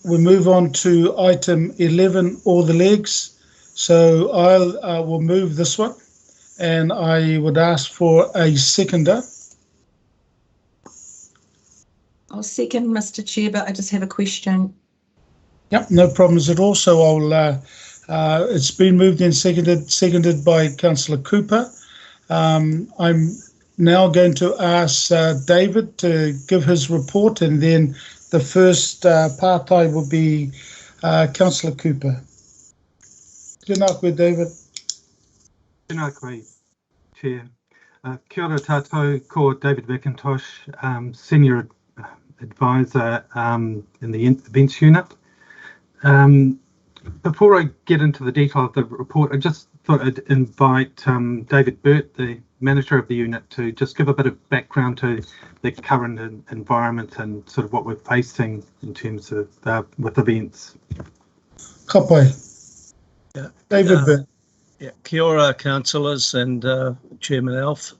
we move on to item 11, all the legs. So I will move this one, and I would ask for a seconder. I'll second, Mr. Chair, but I just have a question. Yep, no problems at all. So I'll. It's been moved and seconded by Councillor Cooper. I'm now going to ask David to give his report, and then the first partai will be Councillor Cooper. Tēnā koe, David. Tēnā koe, Chair. Kia ora tātou, ko David McIntosh, Senior Advisor in the Events Unit. Before I get into the detail of the report, I just thought I'd invite David Burt, the manager of the unit, to just give a bit of background to the current environment and sort of what we're facing in terms of with events. Kapai. Yeah. David Burt. Yeah, kia ora, councillors and Chairman Alf.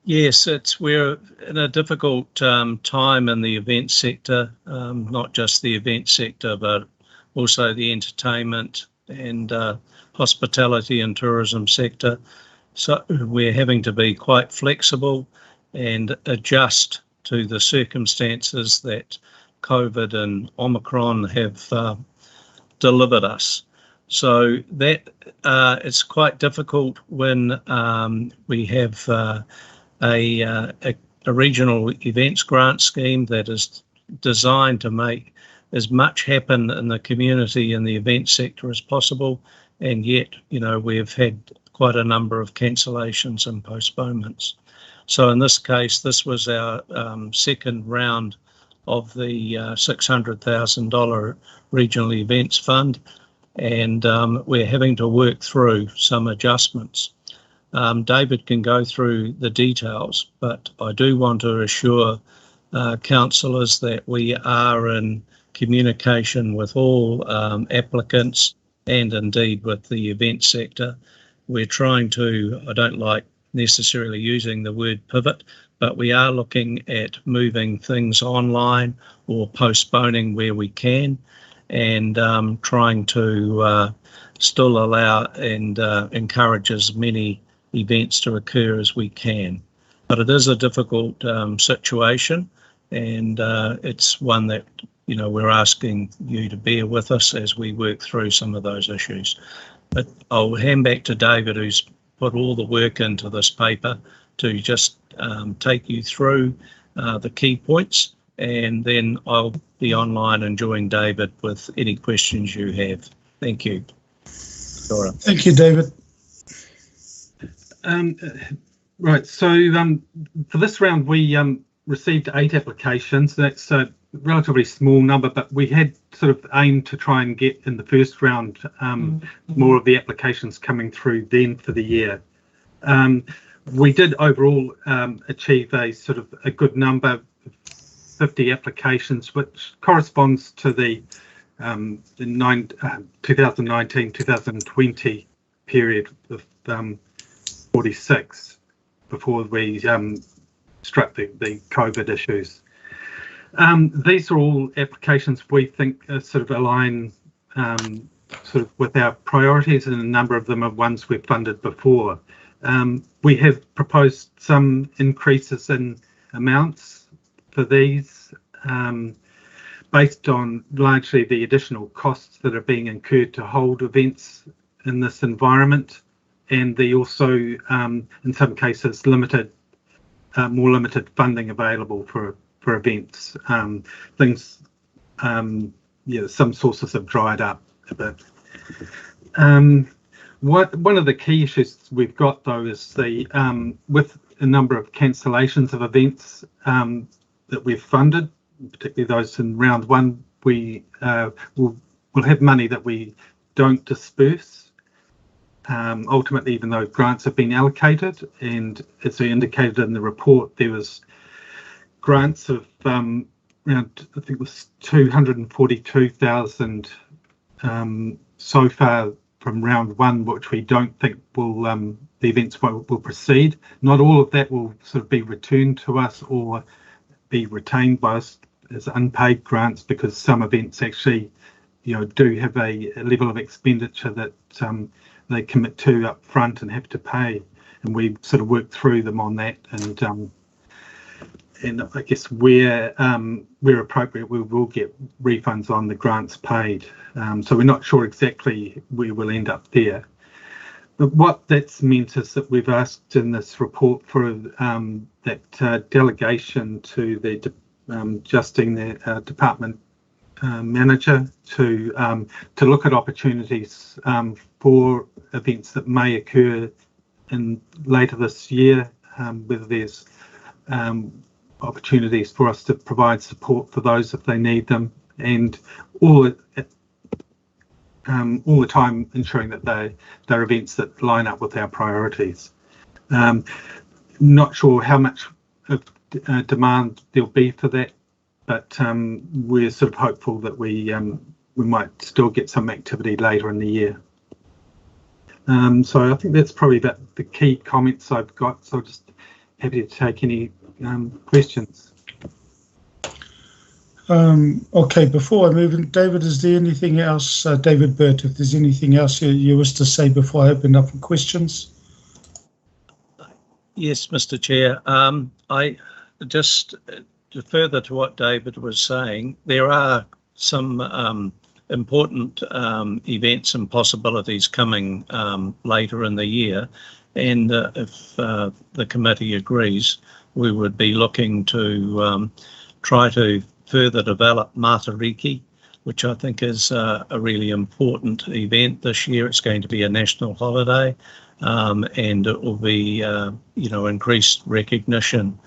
Yes, we're in a difficult time in the event sector, not just the event sector, but also the entertainment and hospitality and tourism sector. So we're having to be quite flexible and adjust to the circumstances that COVID and Omicron have delivered us. So that it's quite difficult when we have a regional events grant scheme that is designed to make as much happen in the community in the event sector as possible, and yet, you know, we've had quite a number of cancellations and postponements. So in this case, this was our second round of the $600,000 regional events fund, and we're having to work through some adjustments. David can go through the details, but I do want to assure councillors that we are in communication with all applicants and indeed with the event sector. We're trying to, I don't like necessarily using the word pivot, but we are looking at moving things online or postponing where we can, and trying to still allow and encourage as many events to occur as we can. But it is a difficult situation, and it's one that, you know, we're asking you to bear with us as we work through some of those issues. But I'll hand back to David, who's put all the work into this paper, to just take you through the key points, and then I'll be online and join David with any questions you have. Thank you. Dora. Thank you, David. Right, so for this round we received 8 applications. That's a relatively small number, but we had sort of aimed to try and get in the first round more of the applications coming through then for the year. We did overall achieve a sort of a good number, 50 applications, which corresponds to the 2019-2020 period of 46 before we struck the COVID issues. These are all applications we think sort of align sort of with our priorities, and a number of them are ones we've funded before. We have proposed some increases in amounts for these based on largely the additional costs that are being incurred to hold events in this environment, and the also in some cases more limited funding available for events. Things, yeah, some sources have dried up a bit. One of the key issues we've got though is the with a number of cancellations of events that we've funded, particularly those in round one, we will have money that we don't disperse. Ultimately, even though grants have been allocated, and as we indicated in the report, there was grants of around, I think it was 242,000 so far from round one, which we don't think will the events will proceed. Not all of that will sort of be returned to us or be retained by us as unpaid grants, because some events actually, do have a level of expenditure that they commit to up front and have to pay, and we sort of work through them on that, and I guess where appropriate, we will get refunds on the grants paid. So we're not sure exactly where we'll end up there. But what that's meant is that we've asked in this report for that delegation to the Justine, the department manager, to look at opportunities for events that may occur in later this year, whether there's opportunities for us to provide support for those if they need them, and all the time ensuring that they're events that line up with our priorities. Not sure how much of demand there'll be for that, but we're sort of hopeful that we might still get some activity later in the year. So I think that's probably about the key comments I've got. So just happy to take any questions. Okay, before I move in, David, is there anything else, David Burt, if there's anything else you wish to say before I open up for questions? Yes, Mr. Chair. I just, further to what David was saying, there are some important events and possibilities coming later in the year, and if the committee agrees, we would be looking to try to further develop Matariki, which I think is a really important event this year. It's going to be a national holiday, and it will be, increased recognition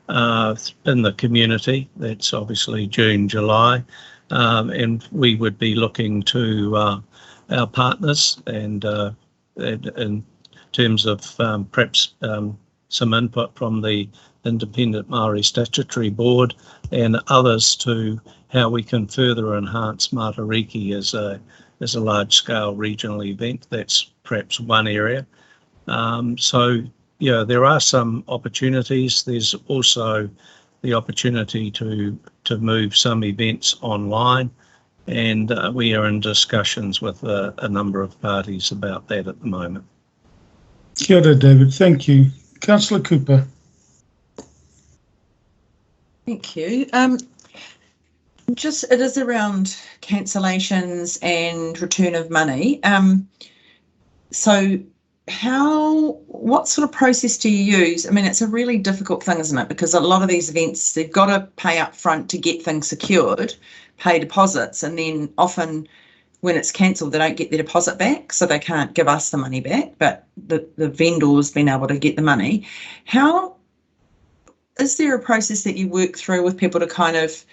in the community. That's obviously June, July, and we would be looking to our partners and in terms of perhaps some input from the Independent Māori Statutory Board and others to how we can further enhance Matariki as a large-scale regional event. That's perhaps one area. So, yeah, there are some opportunities. There's also the opportunity to move some events online, and we are in discussions with a number of parties about that at the moment. Kia ora, David. Thank you. Councillor Cooper. Thank you. It is around cancellations and return of money. So what sort of process do you use? I mean, it's a really difficult thing, isn't it? Because a lot of these events, they've got to pay up front to get things secured, pay deposits, and then often when it's cancelled, they don't get their deposit back, so they can't give us the money back, but the vendor's been able to get the money. How is there a process that you work through with people to kind of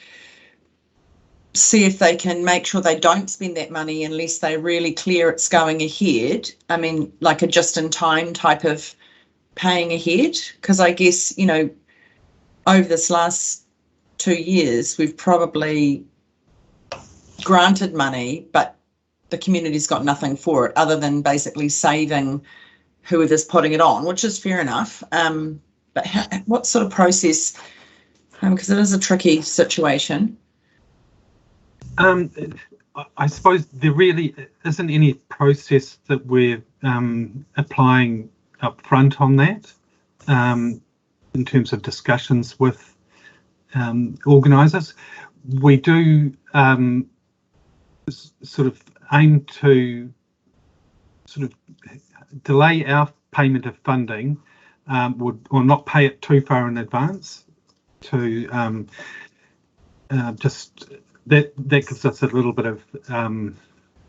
see if they can make sure they don't spend that money unless they're really clear it's going ahead? I mean, like a just-in-time type of paying ahead? Because I guess, over this last 2 years, we've probably granted money, but the community's got nothing for it other than basically saving whoever's putting it on, which is fair enough. But what sort of process, because it is a tricky situation. I suppose there really isn't any process that we're applying up front on that in terms of discussions with organisers. We do sort of aim to sort of delay our payment of funding, or not pay it too far in advance, to just that gives us a little bit of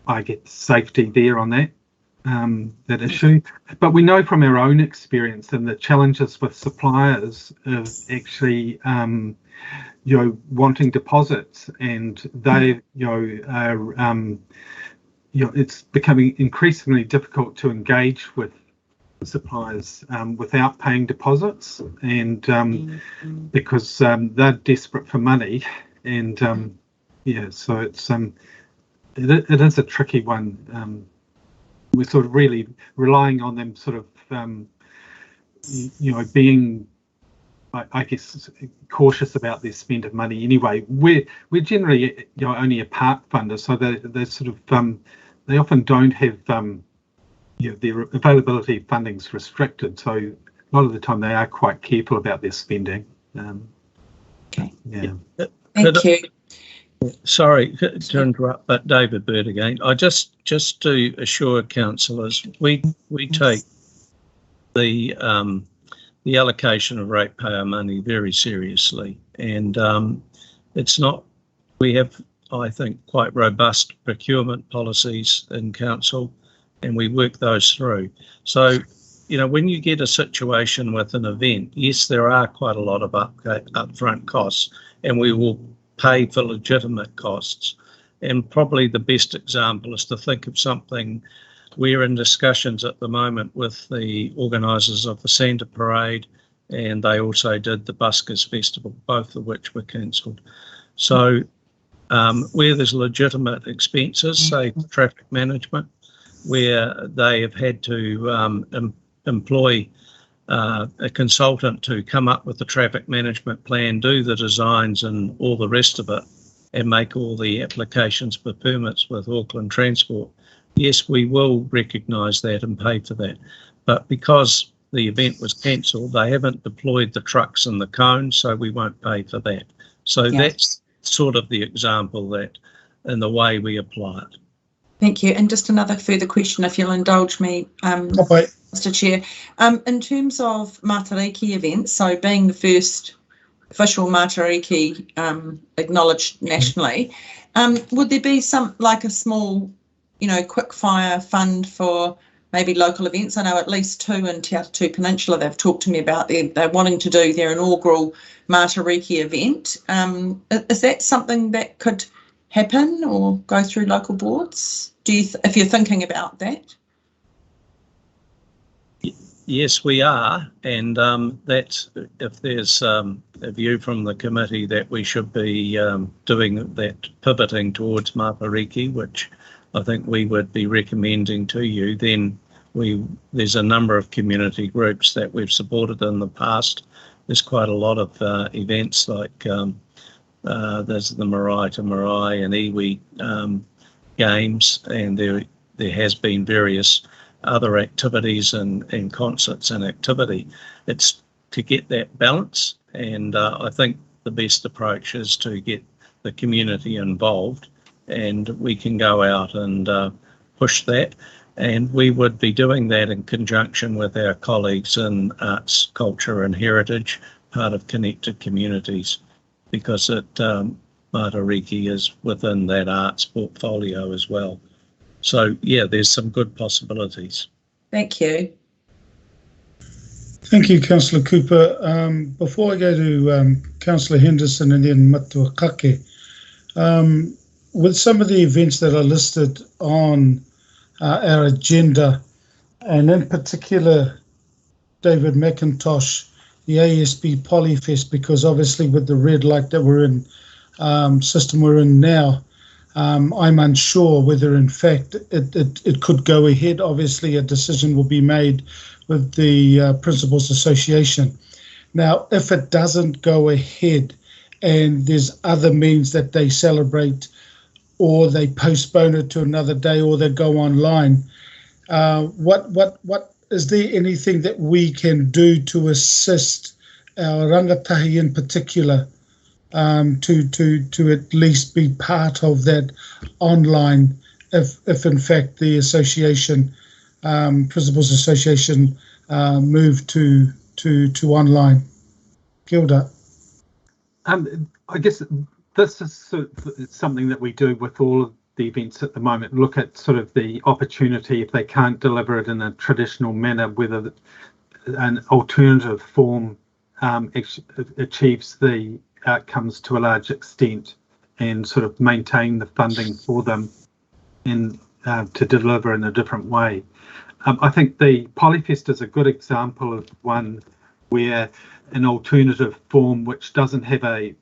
I guess safety there on that issue. But we know from our own experience and the challenges with suppliers of actually wanting deposits, and they are it's becoming increasingly difficult to engage with suppliers without paying deposits, and because they're desperate for money, and so it's it is a tricky one. We're sort of really relying on them sort of being I guess, cautious about their spend of money anyway. We're generally, only a part funder, so they sort of they often don't have their availability of funding's restricted. So a lot of the time they are quite careful about their spending. Okay. Yeah. Thank you. Sorry to interrupt, but David Bird again. I just to assure councillors, we take the allocation of ratepayer money very seriously, and it's not. We have, I think, quite robust procurement policies in council, and we work those through. So, when you get a situation with an event, yes, there are quite a lot of upfront costs, and we will pay for legitimate costs. And probably the best example is to think of something. We're in discussions at the moment with the organisers of the Santa Parade, and they also did the Buskers Festival, both of which were cancelled. So where there's legitimate expenses, say traffic management, where they have had to employ a consultant to come up with the traffic management plan, do the designs and all the rest of it, and make all the applications for permits with Auckland Transport. Yes, we will recognise that and pay for that. But because the event was cancelled, they haven't deployed the trucks and the cones, so we won't pay for that. So that's sort of the example that in the way we apply it. Thank you. And just another further question, if you'll indulge me, Mr. Chair. In terms of Matariki events, so being the first official Matariki acknowledged nationally, would there be a small, quick fire fund for maybe local events? I know at least two in Te Atatu Peninsula they've talked to me about. They're wanting to do their inaugural Matariki event. Is that something that could happen or go through local boards? If you're thinking about that? Yes, we are, and that's if there's a view from the committee that we should be doing that, pivoting towards Matariki, which I think we would be recommending to you, then there's a number of community groups that we've supported in the past. There's quite a lot of events like there's the Marae to Marae and iwi games, and there has been various other activities and concerts and activity. It's to get that balance, and I think the best approach is to get the community involved, and we can go out and push that, and we would be doing that in conjunction with our colleagues in arts, culture and heritage, part of Connected Communities, because Matariki is within that arts portfolio as well. So, yeah, there's some good possibilities. Thank you. Thank you, Councillor Cooper. Before I go to Councillor Henderson and then Matuakake, with some of the events that are listed on our agenda, and in particular, David McIntosh, the ASB Polyfest, because obviously with the red light that we're in, system we're in now, I'm unsure whether in fact it could go ahead. Obviously a decision will be made with the Principals Association. Now, if it doesn't go ahead and there's other means that they celebrate, or they postpone it to another day, or they go online, what is there anything that we can do to assist our rangatahi in particular to at least be part of that online, if in fact the association, Principals Association, move to online? Gilda. I guess this is something that we do with all of the events at the moment. Look at sort of the opportunity, if they can't deliver it in a traditional manner, whether an alternative form achieves the outcomes to a large extent and sort of maintain the funding for them and to deliver in a different way. I think the Polyfest is a good example of one where an alternative form which doesn't have a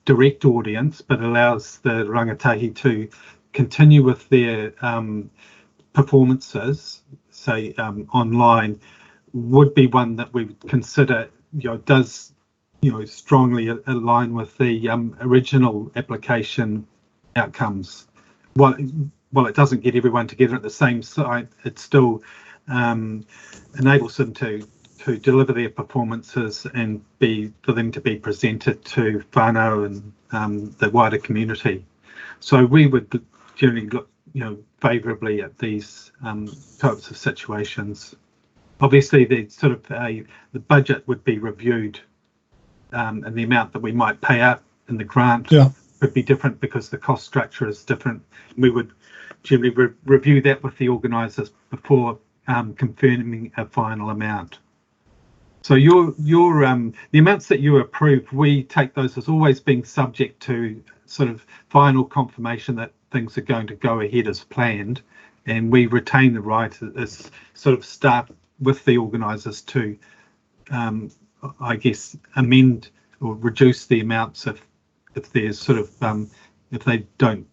direct audience but allows the rangatahi to continue with their performances, say online, would be one that we would consider does strongly align with the original application outcomes. While it doesn't get everyone together at the same site, it still enables them to deliver their performances and for them to be presented to whānau and the wider community. So we would generally look favourably at these types of situations. Obviously, the budget would be reviewed, and the amount that we might pay out in the grant could be different because the cost structure is different. We would generally review that with the organisers before confirming a final amount. So the amounts that you approve, we take those as always being subject to sort of final confirmation that things are going to go ahead as planned, and we retain the right as sort of staff with the organisers to, I guess, amend or reduce the amounts if there's sort of if they don't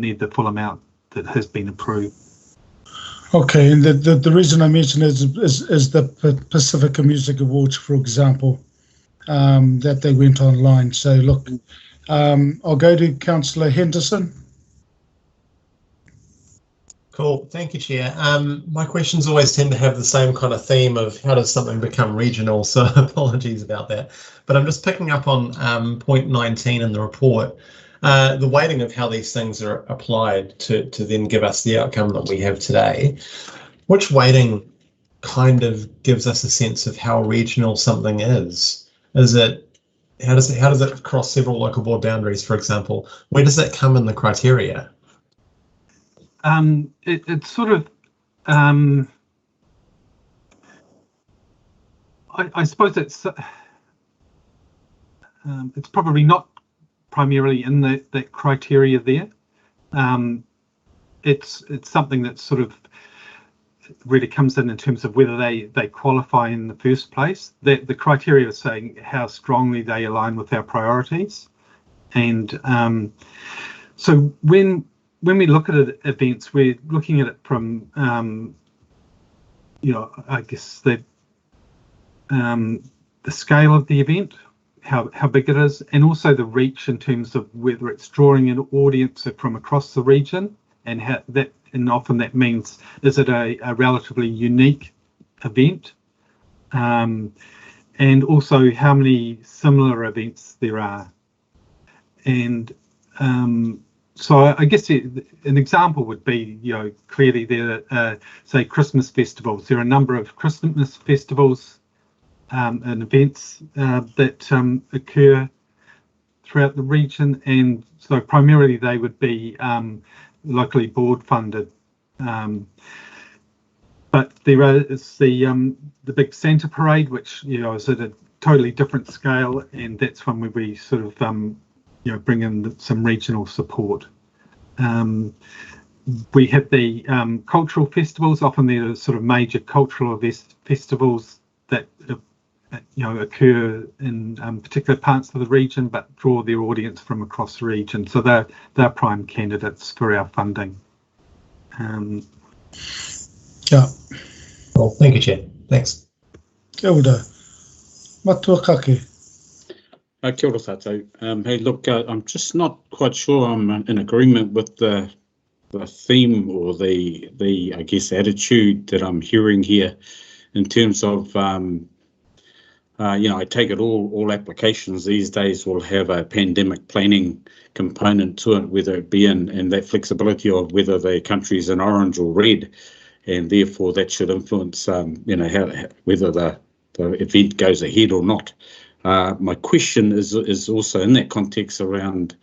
need the full amount that has been approved. Okay, and the reason I mention it is the Pacifica Music Awards, for example, that they went online. So look, I'll go to Councillor Henderson. Cool, thank you, Chair. My questions always tend to have the same kind of theme of how does something become regional, so apologies about that. But I'm just picking up on point 19 in the report, the weighting of how these things are applied to then give us the outcome that we have today. Which weighting kind of gives us a sense of how regional something is? How does it cross several local board boundaries, for example? Where does that come in the criteria? It's sort of, I suppose it's probably not primarily in that criteria there. It's something that sort of really comes in terms of whether they qualify in the first place. The criteria is saying how strongly they align with our priorities, and so when we look at events, we're looking at it from, I guess the scale of the event, how big it is, and also the reach in terms of whether it's drawing an audience from across the region, and how that, and often that means, is it a relatively unique event, and also how many similar events there are, and so I guess an example would be, clearly there are, say, Christmas festivals. There are a number of Christmas festivals and events that occur throughout the region, and so primarily they would be locally board funded. But there is the big Santa Parade, which is at a totally different scale, and that's when we sort of bring in some regional support. We have the cultural festivals. Often they're sort of major cultural festivals that occur in particular parts of the region, but draw their audience from across the region. So they're prime candidates for our funding. Yeah. Well, thank you, Chair. Thanks. Kia ora. Matuakake. Kia ora tātou. Hey, look, I'm just not quite sure I'm in agreement with the theme or the I guess attitude that I'm hearing here in terms of I take it all applications these days will have a pandemic planning component to it, whether it be in that flexibility of whether the country's in orange or red, and therefore that should influence how whether the event goes ahead or not. My question is also in that context around,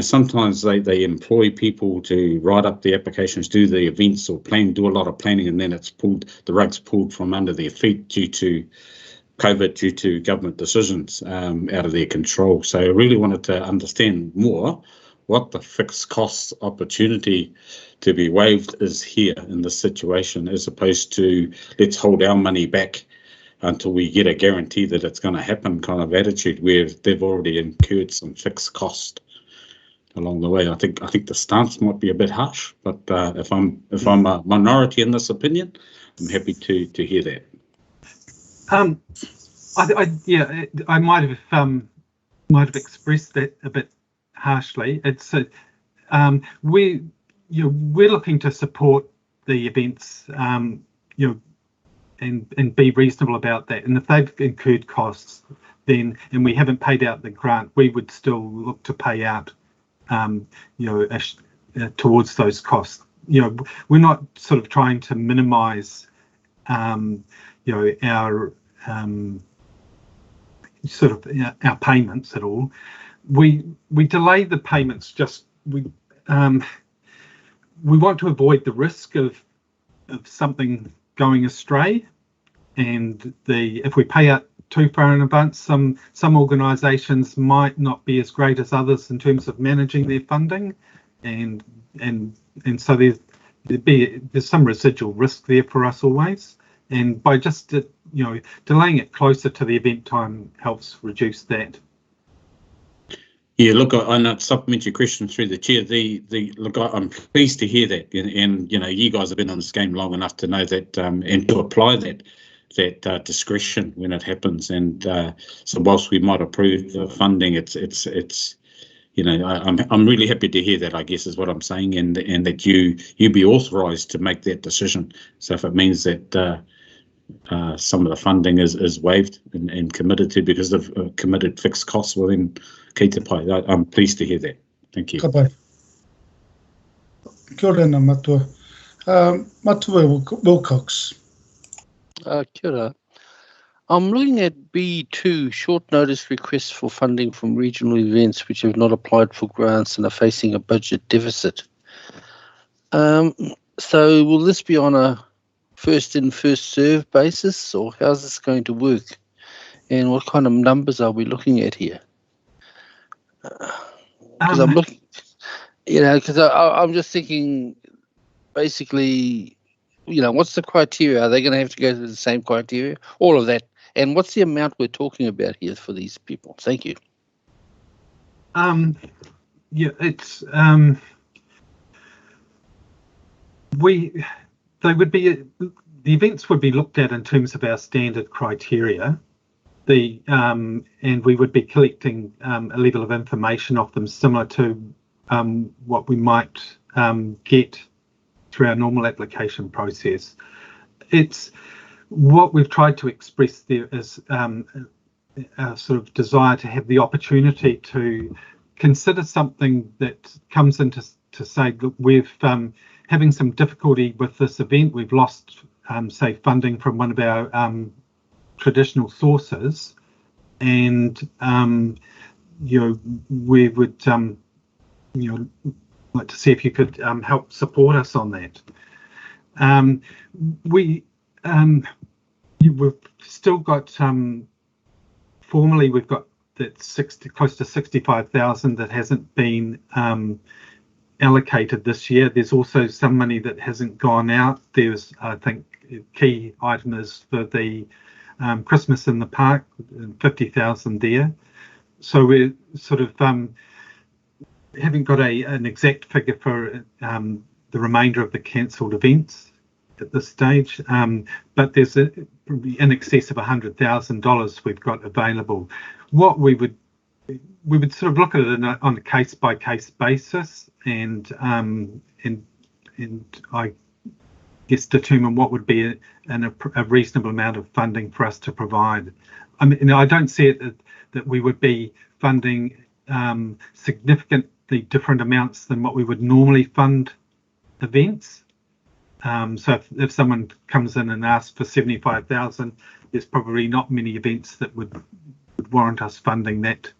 sometimes they employ people to write up the applications, do the events or do a lot of planning, and then the rug's pulled from under their feet due to COVID, due to government decisions out of their control. So I really wanted to understand more what the fixed cost opportunity to be waived is here in this situation, as opposed to let's hold our money back until we get a guarantee that it's going to happen kind of attitude, where they've already incurred some fixed cost along the way. I think the stance might be a bit harsh, but if I'm a minority in this opinion, I'm happy to hear that. I might have expressed that a bit harshly. It's we're looking to support the events, and be reasonable about that. And if they've incurred costs, then and we haven't paid out the grant, we would still look to pay out, towards those costs. We're not sort of trying to minimise, our our payments at all. We delay the payments we want to avoid the risk of something going astray, and if we pay out too far in advance, some organisations might not be as great as others in terms of managing their funding, and so there's some residual risk there for us always. And by just delaying it closer to the event time helps reduce that. Yeah, look, I supplement your question through the chair. Look, I'm pleased to hear that, and you guys have been on this game long enough to know that, and to apply that discretion when it happens. And so, whilst we might approve the funding, I'm really happy to hear that, I guess is what I'm saying, and that you be authorised to make that decision. So if it means that some of the funding is waived and committed to because of committed fixed costs, well then, kei te pai. I'm pleased to hear that. Thank you. Ka pai. Kia ora, Matua. Matua Wilcox. Kia ora. I'm looking at B2, short notice requests for funding from regional events which have not applied for grants and are facing a budget deficit. So will this be on a first in, first served basis, or how's this going to work? And what kind of numbers are we looking at here? Because I'm looking, because I'm just thinking, basically, what's the criteria? Are they going to have to go through the same criteria? All of that. And what's the amount we're talking about here for these people? Thank you. It's the events would be looked at in terms of our standard criteria. And we would be collecting a level of information off them similar to what we might get through our normal application process. It's what we've tried to express there is a sort of desire to have the opportunity to consider something that comes into to say, look, we've having some difficulty with this event. We've lost, say, funding from one of our traditional sources, and we would like to see if you could help support us on that. We've still got formally we've got that close to 65,000 that hasn't been allocated this year. There's also some money that hasn't gone out. There's, I think, key item is for the Christmas in the Park, 50,000 there. So we're sort of haven't got an exact figure for the remainder of the cancelled events at this stage, but there's probably in excess of $100,000 we've got available. What we would sort of look at it on a case by case basis, and I guess determine what would be a reasonable amount of funding for us to provide. I mean, I don't see it that we would be funding significantly different amounts than what we would normally fund events. So if someone comes in and asks for 75,000, there's probably not many events that would warrant us funding that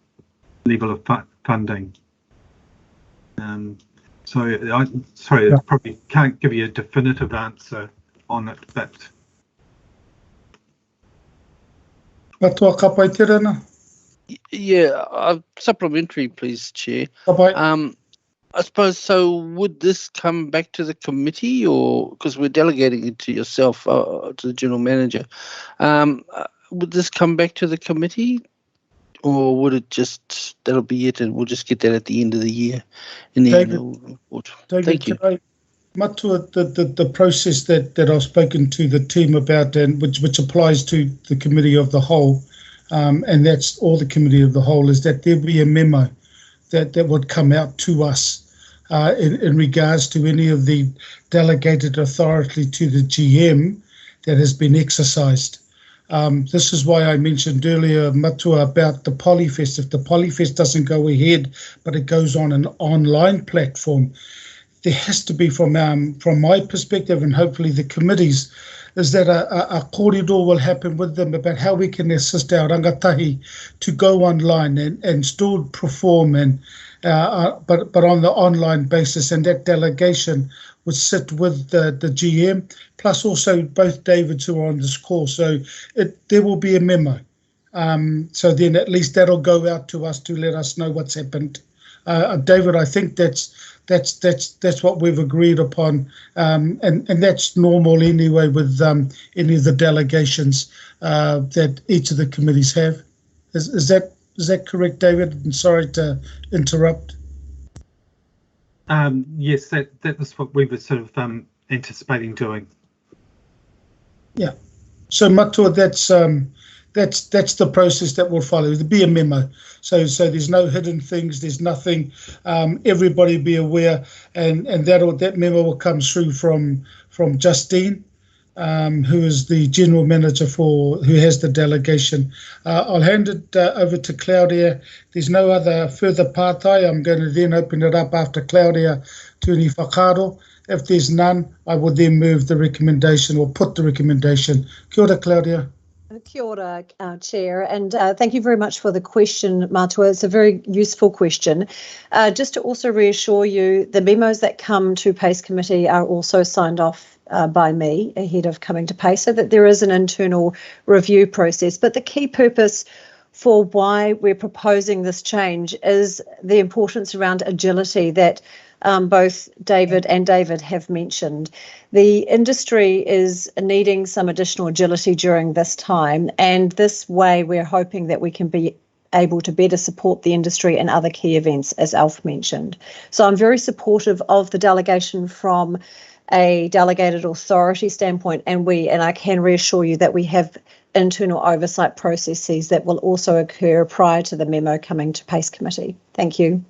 level of funding. I probably can't give you a definitive answer on it, but. Matua ka pai te rana? Yeah, supplementary, please, Chair. Ka pai. I suppose, so would this come back to the committee, or because we're delegating it to yourself, to the General Manager, would this come back to the committee, or would it just, that'll be it and we'll just get that at the end of the year in the annual report? Thank you. Matua, the process that I've spoken to the team about, and which applies to the committee of the whole, and that's all the committee of the whole, is that there be a memo that would come out to us in regards to any of the delegated authority to the GM that has been exercised. This is why I mentioned earlier, Matua, about the Polyfest. If the Polyfest doesn't go ahead, but it goes on an online platform, there has to be, from my perspective, and hopefully the committees, is that a kōrero will happen with them about how we can assist our rangatahi to go online and still perform, and but on the online basis, and that delegation would sit with the GM, plus also both Davids who are on this call. So there will be a memo. So then at least that'll go out to us to let us know what's happened. David, I think that's what we've agreed upon, and that's normal anyway with any of the delegations that each of the committees have. Is that correct, David? I'm sorry to interrupt. Yes, that was what we were sort of anticipating doing. Yeah. So Matua, that's the process that will follow. There'll be a memo. So there's no hidden things. There's nothing. Everybody be aware, and that memo will come through from Justine, who is the general manager who has the delegation. I'll hand it over to Claudia. There's no other further pātai. I'm going to then open it up after Claudia to any whakaaro. If there's none, I will then move the recommendation or put the recommendation. Kia ora, Claudia. Kia ora, Chair, and thank you very much for the question, Matua. It's a very useful question. Just to also reassure you, the memos that come to PACE Committee are also signed off by me ahead of coming to PACE, so that there is an internal review process. But the key purpose for why we're proposing this change is the importance around agility that both David and David have mentioned. The industry is needing some additional agility during this time, and this way we're hoping that we can be able to better support the industry and other key events, as Alf mentioned. So I'm very supportive of the delegation from a delegated authority standpoint, and I can reassure you that we have internal oversight processes that will also occur prior to the memo coming to PACE Committee. Thank you.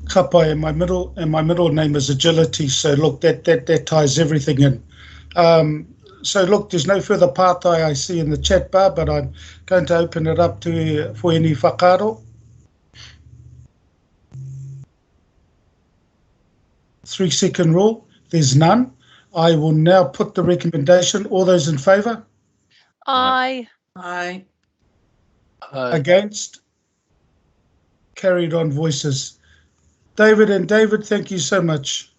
Kapai, and my middle name is Agility, so look, that ties everything in. So look, there's no further pātai I see in the chat bar, but I'm going to open it up for any whakaaro. 3-second rule, there's none. I will now put the recommendation. All those in favour? Aye. Aye. Against? Carried on voices. David, thank you so much.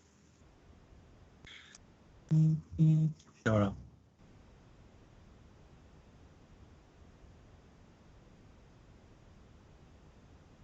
Sure.